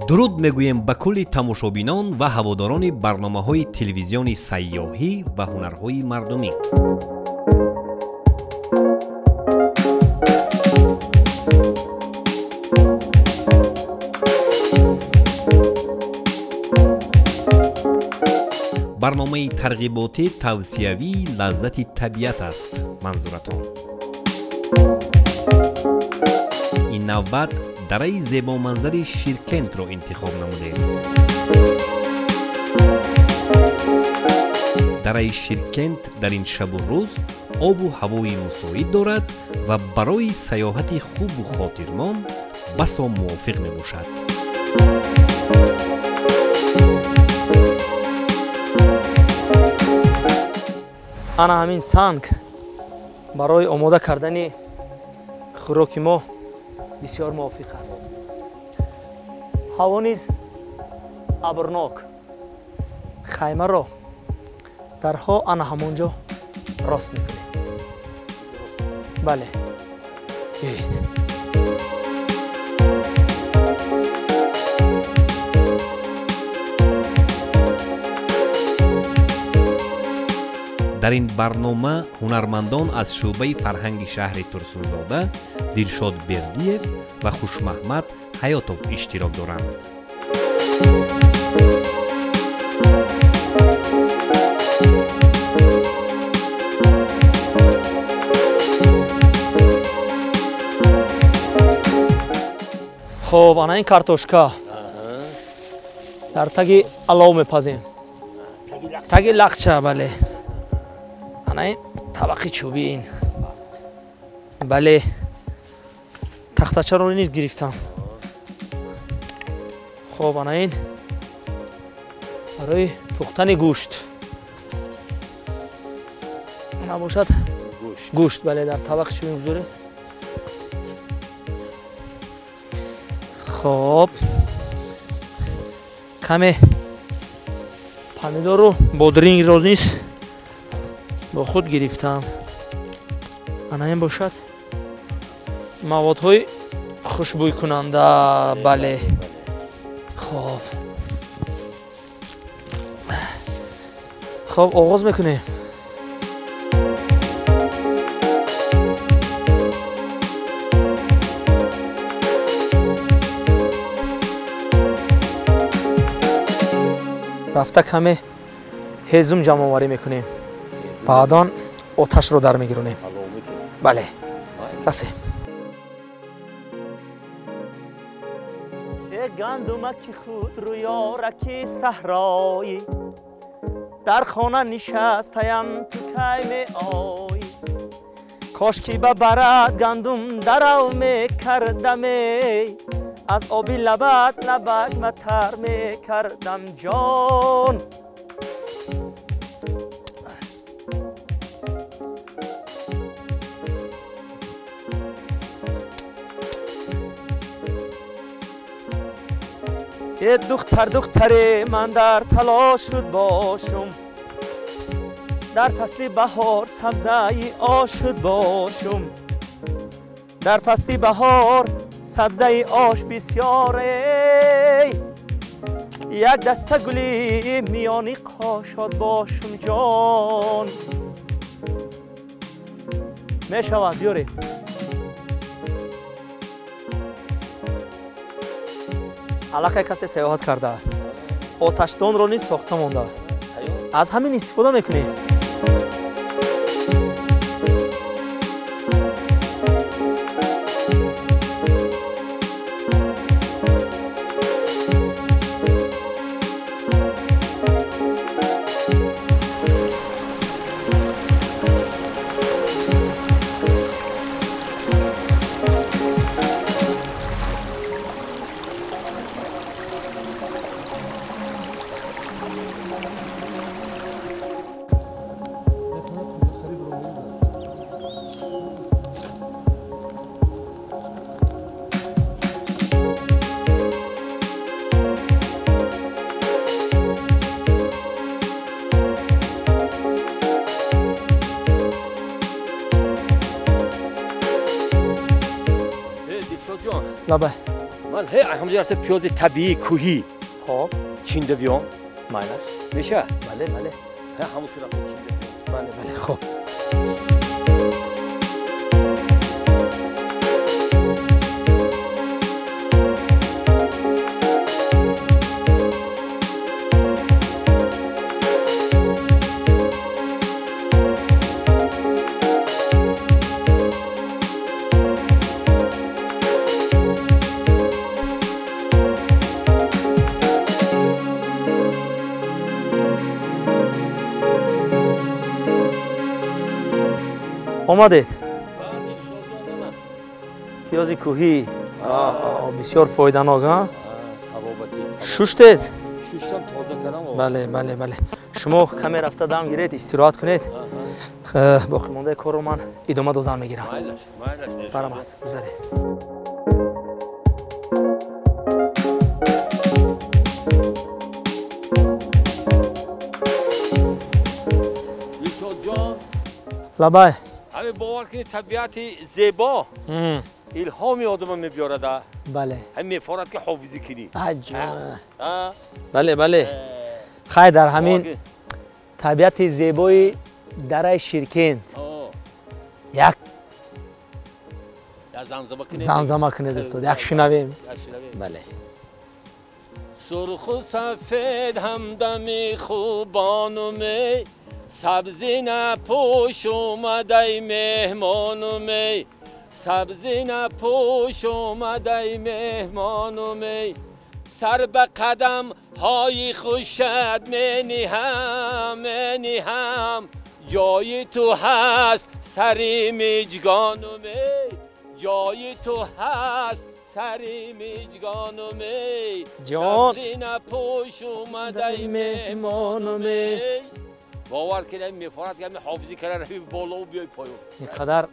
дуруд мегӯем ба кулли тамошобинон ва ҳаводорони барномаҳои телевизиони сайёҳӣ ва ҳунарҳои мардумӣ. барномаи тарғиботи тавсиявии лаззати табиат аст манзуратон. ин навбат дараи зебоманзари Ширкентро интихоб намудем. дараи Ширкент дар ин шабу рӯз обу ҳавои мусоид дорад ва барои сайёҳати хубу хотирмон басо мувофиқ мебошад. ана ҳамин санг барои омода кардани хӯроки мо бисёр мувофиқ аст. ҳаво низ абрнок. хаймаро дарҳо ана ҳамонҷо рост мекунем. бале, биёед. дар ин барнома ҳунармандон аз шӯъбаи фарҳанги шаҳри Турсунзода Дилшод Бердиев ва Хушмаҳмад Ҳаётов иштирок доранд. хоб, ана ин картошка дар таги алов мепазем. таги лақча, бале. ана ин табақи чӯбин. бале. тахтачаро низ гирифтам. хоб, ана ин барои пухтани гӯшт. ана бошад гӯшт, бале, дар табақи чӯбин гузоред. хоб, каме помидору бодрингро низ бо худ гирифтам. ана ин бошад маводҳои хушбӯйкунанда. бале. хоб. хоб, оғоз мекунем. рафта каме ҳезум ҷамъоварӣ мекунем. баъдан оташро дар мегиронем. бале, рафтем. гандумаки худро ёраки саҳроӣ дар хона нишастаям ту кай меоӣ. кошки бабарад гандум дарав мекардаме аз оби лабат лабак матар мекардам ҷон. духтар духтаре ман дар талош шуд бошум дар фасли баҳор сабзаи ош шуд бошум дар фасли баҳор сабзаи ош бисёре як даста гули миёни қошод бошум ҷон. мешавад, биёред. аллакай касе саёҳат кардааст. оташдонро низ сохта мондааст. аз ҳамин истифода мекунем. لبه من هی همونجا هست پیاز طبیعی کوهی خب چینده بیام مایلش میشه بله بله هی همون صرف چینده بیام بله بله خب آمدید پیازی کوهی بسیار فایده‌ناک ها شوشتید شوشتم تازه کردم بله بله بله شما کمی رفته دم گیرید استراحت کنید باقی مونده کار رو من ادامه دادن میگیرم برآمد بذارید لبای همه باور کنید طبیعت زیبا الهامی آدم میبیاره ده بله همین میفارد که حافظی کنی بله بله خیر در همین طبیعت زیبای دره شیرکند یک زمزمه کنید استاد یک شنویم بله سرخ و سفید همدم خوبانو می سبزی نپوش اومده مهمانو می سبزی نپوش اومده مهمانو می سر به قدم های خوشت منی هم جای تو هست سری میجگانو می جای تو هست سری میجگانو می جان سبزی نپوش اومده مهمانو می باور کنید میفارد که حافظی کرده روی بالا و بیای پایین اینقدر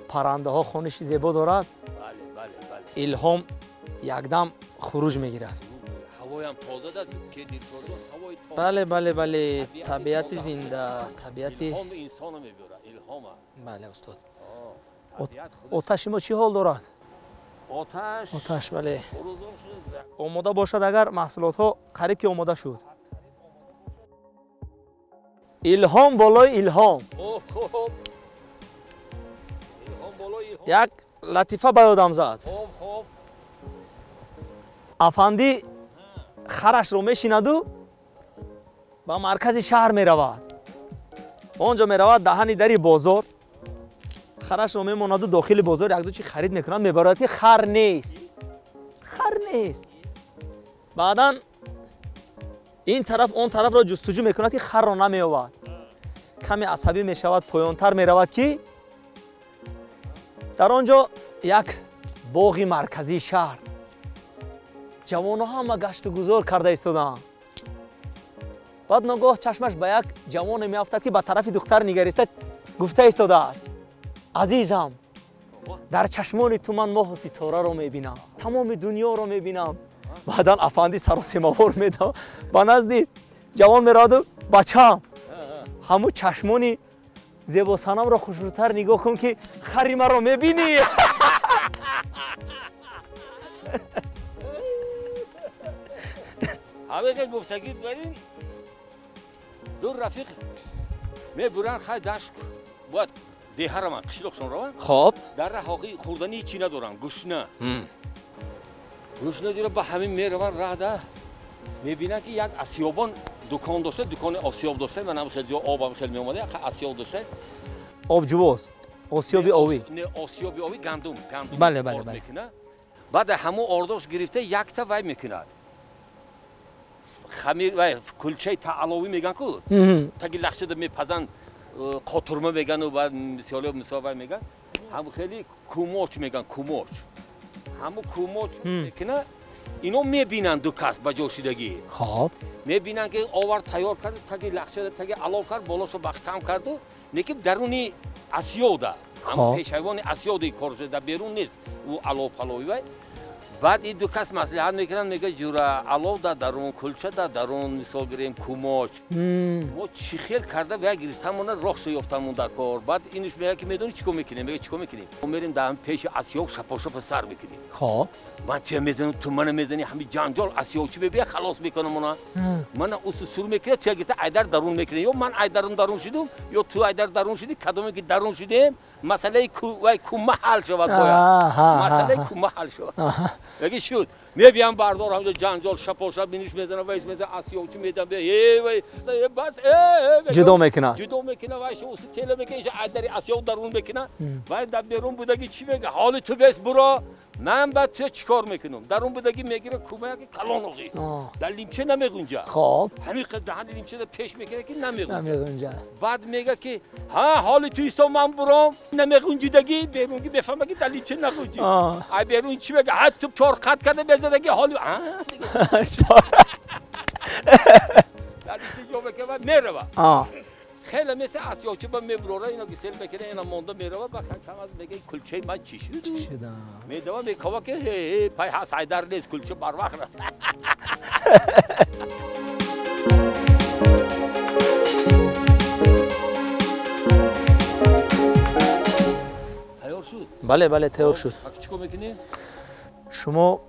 پرنده ها خونش زیبا دارد بله بله الهام یکدم خروج میگیرد هوای هم تازه داد که دیر شده هوای تازه بله بله بله طبیعت زنده طبیعت الهام انسان میبره الهام بله استاد آتش ما چی حال دارد آتش بله آماده باشد اگر محصولات ها قریب که آماده شد الهام بالای الهام یک لطیفه به یادم زد افندی خرش رو میشیند و به مرکز شهر میرود اونجا میرود دهنی دری بازار خرش رو میماند و داخل بازار یک دو چی خرید میکنند میبرد که خر نیست بعدا این طرف اون طرف را جستجو میکند که خر را نمییابد کمی عصبی میشود پایانتر میرود که در آنجا یک باغ مرکزی شهر جوانها همه گشت و گذار کرده ایستادند بعد ناگاه چشمش به یک جوان میافتد که به طرف دختر نگریسته گفته ایستاده است عزیزم در چشمان تو من ماه و ستاره را میبینم تمام دنیا را میبینم بعدا افندی سر و سیموار میده با نزد جوان میراد و بچم همو چشمانی زیبا صنم را خوشروتر نگاه کن که خری مرا میبینی همه که گفتگی داریم دو رفیق میبرن خیلی دشت باید دیه را من قشلوقشون روان خب در رهاقی خوردنی هیچی ندارن گشنه دیره به همین میروان راه ده میبینن که یک آسیابان دکان داشته دکان آسیاب داشته من هم خیلی جا آبم خیلی میومده آسیاب داشته آب جوز آسیابی آبی نه آسیابی آبی گندم بله بله بله بعد همو آرداش گرفته یک تا وای میکند خمیر وای کلچه تعلاوی میگن کو تاگی لخشه ده میپزن قطرمه میگن و بعد مثالی مساوی میگن همو خیلی کوموچ میگن کوموچ همو کوموچ میکنه اینو میبینن دو کس با جوشیدگی خب میبینن که آورد تیار کرد تاگی لخشه تاگی علاو کرد بالاشو بختم کرد و نکیم درونی اسیاده هم پیشوان اسیاده کار شده بیرون نیست او علاو پلاوی وای بعد این دو کس مصلحت میکنن میگه جورا علو دا درون کلچه دا درون مثال گیریم کوماچ ما چی خیل کرده و گریستمون رخص یافتمون در کار بعد اینش میگه که میدونی چیکار میکنیم میگه چیکار میکنیم ما میریم دم پیش آسیاب شپاشپ سر میکنیم خب من چه میزنم تو من میزنی همین جنجال آسیابچی ببین خلاص میکنم اونا من اصول میکنه چه گیت ایدر درون میکنه یا من ایدر درون شدم یا تو ایدر درون شدی کدومی که درون شدیم مسئله کومه حل شود باید مسئله کومه حل شود اگه شد میبیم بردار همونجا جنجال شپاشپ بینیش میزنم وایس میزنم آسیابچی میدم به بس جدا میکنه وایس اصول تله میکنه ایدر آسیاب درون میکنه باید در بیرون بودگی چی میگه حال تو ویس برو من بعد چیکار میکنم در اون بودگی میگیره کومه که کلان اوقی در لیمچه نمیگونجا خب همین دهن لیمچه در پیش میکنه که نمیگونجا نمیگونجا بعد میگه که ها حال تو ایستا من برام نمیگونجیدگی بیرونگی بفهمه که در لیمچه نگونجی ای بیرون چی میگه حتی چهار خط کرده بزدگی حالی در لیمچه جا بکنه میره خیلی مثل آسیابچی با میبروره اینا گسل میکنه اینا مونده میره و بخیر از میگه کلچه من چی شد میدوام میگه که پای هست ایدر نیست کلچه بر وقت رفت تیار شد بله تیار شد چیکار میکنی شما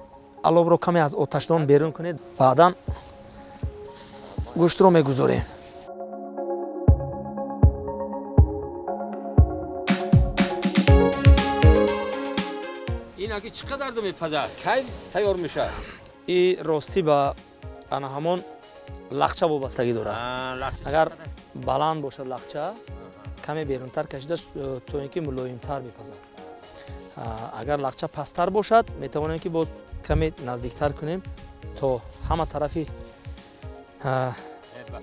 علو رو کمی از آتشدان بیرون کنید بعدا گوشت رو میگذاریم این اگه چقدر دو میپزه کی تیار میشه این راستی با انا همون لخچه وابستگی داره اگر بلند باشد لخچه کمی بیرونتر کشیده تو اینکه ملایمتر میپزه اگر لخچه پستر باشد میتوانیم که باز کمی نزدیکتر کنیم تا همه طرفی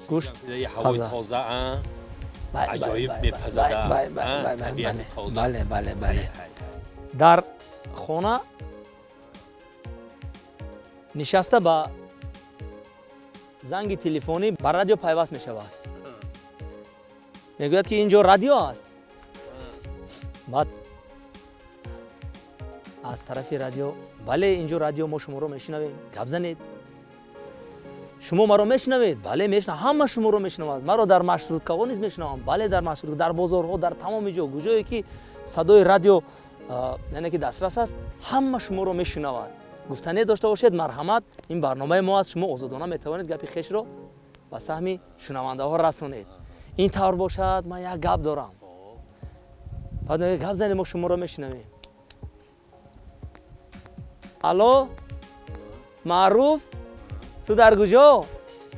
گوشت هوای تازه عجایب میپزه بله در خانه نشسته با زنگ تلفنی بر رادیو پیوست می شود میگوید که اینجا رادیو است بعد از طرف رادیو بله اینجا رادیو ما شما رو میشنویم گپ زنید شما ما رو میشنوید بله میشنوم همه شما رو میشنوم ما رو در مشروطه نیز میشنوم بله در مشروطه در بازارها در تمام جایی که صدای رادیو یعنی که دسترس است همه شما رو میشنوند گفتنی داشته باشید مرحمت این برنامه ما است شما آزادانه میتوانید گپی خویش رو به سهم شنونده ها رسونید این طور باشد من یک گپ دارم بعد میگه گپ زنید ما شما رو میشنویم الو معروف تو در کجا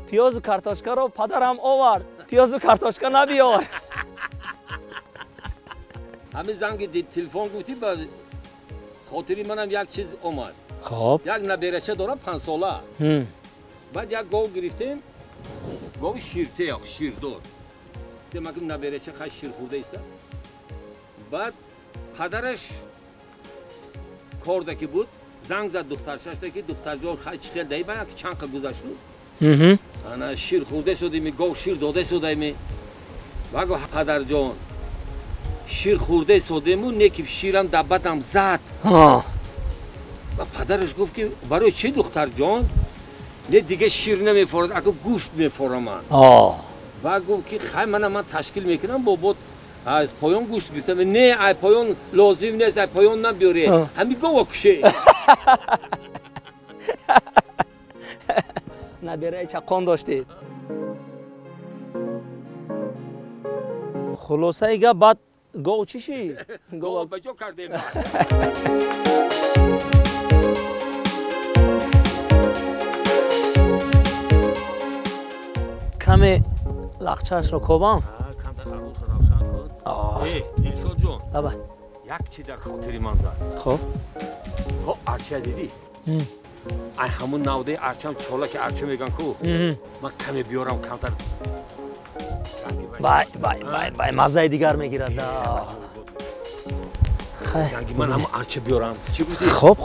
پیاز و کارتاشکا رو پدرم آورد پیاز و کارتاشکا نبیار همین زنگ تلفن گویی با خاطری منم یک چیز اومد خب یک نبیرچه دارم 5 ساله بعد یک گاو گرفتیم گاو شیرته یا شیردار دیگه نبیرچه خیلی شیر خورده است بعد پدرش کارده که بود زنگ زد دخترش که دختر جان خیلی دایی باید که چند قد گذشت انا شیر خورده شدیم گاو شیر داده شدیم بگو پدر جان شیر خورده شدیم نیکی شیرم دبتم زد و پدرش گفت که برای چه دختر جان نه دیگه شیر نمیفورد اگه گوشت میفورم من و گفت که خیلی من تشکیل میکنم بابا از پایان گوشت گرفتم نه ای پایان لازم نیست ای پایان نبیاره همین گاو کشه نبیره چقان داشتید خلاصه ایگه بعد گاو چی شید؟ گاو بجا کردیم کمی لخچهش رو کوبم کم خروش رو روشن کن دیلشاد جان یک چی در خاطری من زد خب ارچه دیدی؟ ای همون نوده ارچم چالا که ارچه میگن کو من کمی بیارم کمتر بای مزه دیگر میگیرد من هم ارچه بیارم چی بودی؟ خب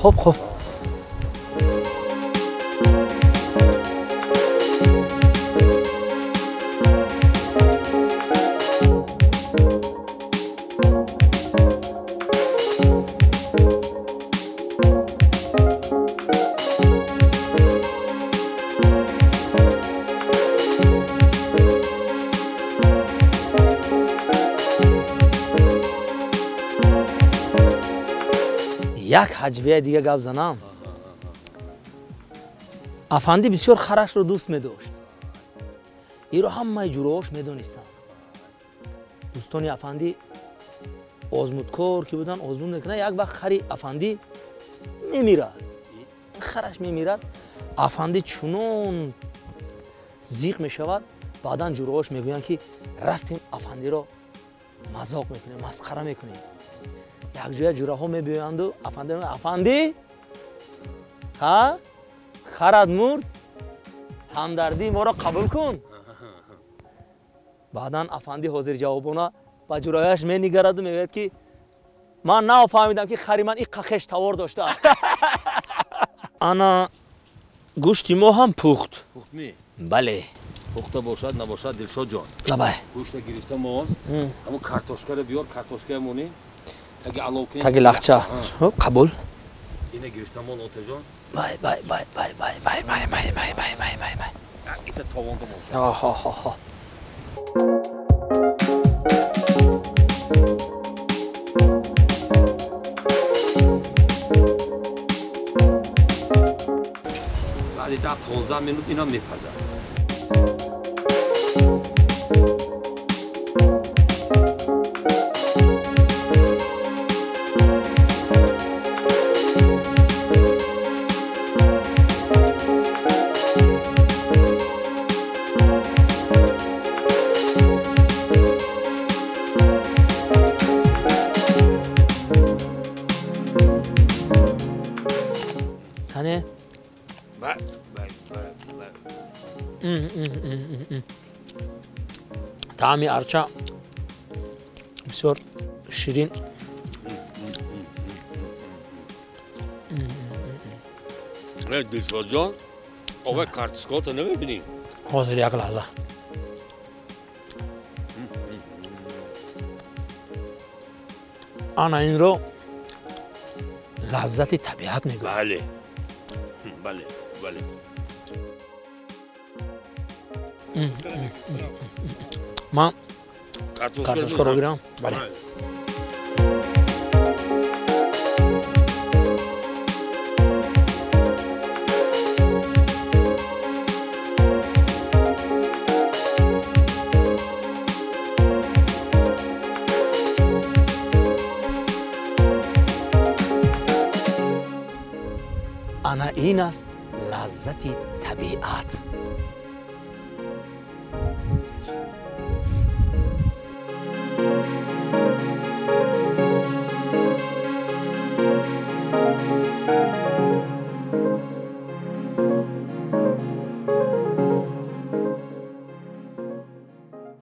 як ҳаҷвия дига гап занам. афанди бисёр харашро дӯст медошт. иро ҳамаи ҷуроҳош медонистанд. дӯстони афанди озмудкор ки буданд озмуд мекунанд. як вақт хари афанди мемирад. хараш мемирад. афанди чунон зиқ мешавад. баъдан ҷуроҳош мегӯянд ки рафтем афандиро мазоқ мекунем, масхара мекунем. якҷоя ҷураҳо мебиёянду афанди афанди ҳа харад мурд ҳамдардии моро қабул кун. баъдан афанди ҳозирҷавобона ба ҷурояш менигараду мегӯяд ки ман нафаҳмидам ки хари ман иққа хештавор доштааст. ана гӯшти мо ҳам пухт. пухтми? бале. пухта бошад набошад Дилшодҷон. лабай. гӯшта гирифта мон. ҳамон картошкаро биёр, картошкаи мони. Таги алов кин. Таги лахча. Қабул. Ина гирифта мон Отаҷон. Бай. Ита товонда бошад. Ха. баъди 10-15 минут ино мепазад. Tane. Bak. Taami archa bisyor şirin. Dilshodjon, ova kartoshkota nemebini? Hozir yak lahza. Ana inro lazzati tabiat megoyad. Bale. Man kartoshka ro giram. Bale. Ana in ast lazzati tabiat.